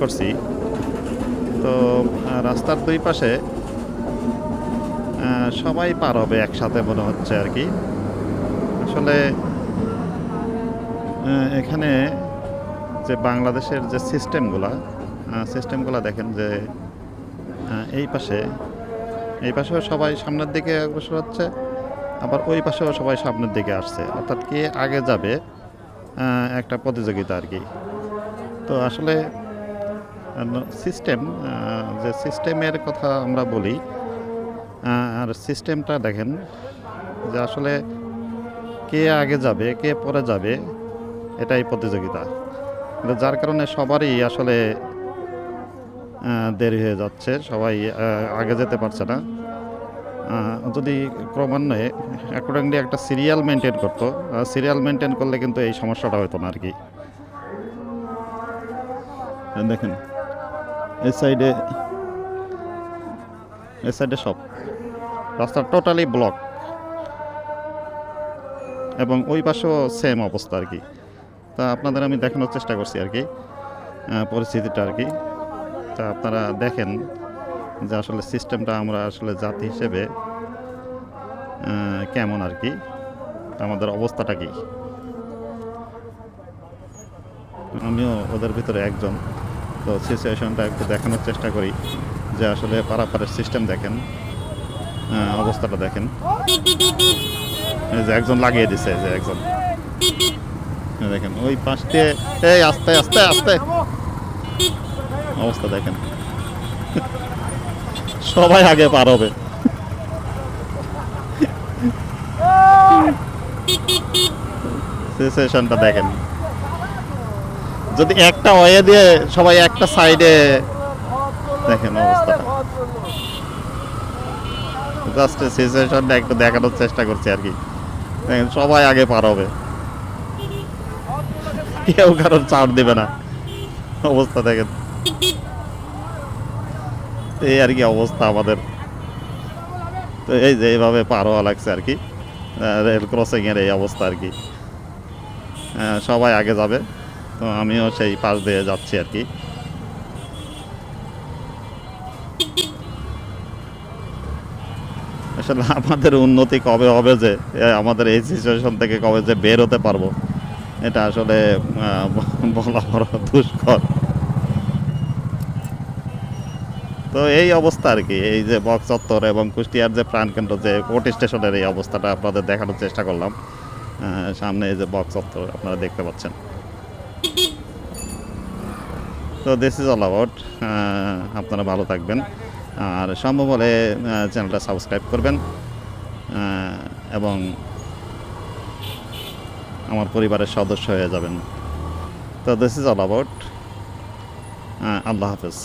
করছি। তো রাস্তার দুই পাশে সবাই পার হবে একসাথে মনে হচ্ছে আর কি। আসলে এখানে যে বাংলাদেশের যে সিস্টেমগুলা দেখেন যে এই পাশেও সবাই সামনের দিকে অগ্রসর হচ্ছে, আবার ওই পাশেও সবাই সামনের দিকে আসছে, অর্থাৎ কে আগে যাবে একটা প্রতিযোগিতা আর কি। তো আসলে সিস্টেম যে সিস্টেমের কথা আমরা বলি, আর সিস্টেমটা দেখেন যে আসলে কে আগে যাবে কে পরে যাবে এটাই প্রতিযোগিতা। কিন্তু যার কারণে সবারই আসলে দেরি হয়ে যাচ্ছে, সবাই আগে যেতে পারছে না। যদি ক্রমান্বয়ে অ্যাকর্ডিংলি একটা সিরিয়াল মেনটেন করতো, সিরিয়াল মেনটেন করলে কিন্তু এই সমস্যাটা হতো না আর কি। দেখেন এই সাইডে সব রাস্তা টোটালি ব্লক, এবং ওই পাশেও সেম অবস্থা আর কি। তা আপনাদের আমি দেখানোর চেষ্টা করছি আর কি পরিস্থিতিটা আর কি। তা আপনারা দেখেন যে আসলে সিস্টেমটা আমরা আসলে জাতি হিসেবে কেমন আর কি, আমাদের অবস্থাটা কি। আমিও ওদের ভিতরে একজন, তো সিচুয়েশনটা একটু দেখানোর চেষ্টা করি যে আসলে পারাপারের সিস্টেম দেখেন, অবস্থাটা দেখেন। এই যে একজন লাগিয়ে দিছে, যে একজন দেখেন ওই পাশ দিয়ে, এই আস্তে আস্তে আস্তে অবস্থা দেখেন, সবাই আগে পার হবে। সিচুয়েশনটা দেখেন, যদি একটা ওয়ে দিয়ে সবাই একটা সাইডে, দেখেন অবস্থাটা। জাস্ট সিচুয়েশনটা একটু দেখানোর চেষ্টা করছি আর কি। দেখেন সবাই আগে পার হবে, কেউ কারোর ছাড় দেবে না, অবস্থা দেখেন। এই আর কি অবস্থা আমাদের। তো এই যে এইভাবে পার হওয়া লাগছে আর কি, রেল ক্রসিং এর এই অবস্থা আর কি। সবাই আগে যাবে, তো আমিও সেই পাশ দিয়ে যাচ্ছি আর কি। আসলে আমাদের উন্নতি কবে হবে, যে আমাদের এই সিচুয়েশন থেকে কবে যে বের হতে পারবো, এটা আসলে বলা বড় দুষ্কর। তো এই অবস্থা আর কি, এই যে বক্স চত্বর এবং কুষ্টিয়ার যে প্রাণকেন্দ্র যে কোর্ট স্টেশনের এই অবস্থাটা আপনাদের দেখানোর চেষ্টা করলাম। সামনে এই যে বক্স চত্বর আপনারা দেখতে পাচ্ছেন। তো দিস ইজ অল অ্যাবাউট। আপনারা ভালো থাকবেন, আর সম্ভব হলে চ্যানেলটা সাবস্ক্রাইব করবেন, এবং আমার পরিবারের সদস্য হয়ে যাবেন। তো দিস ইজ অল অ্যাবাউট। আল্লাহ হাফেজ।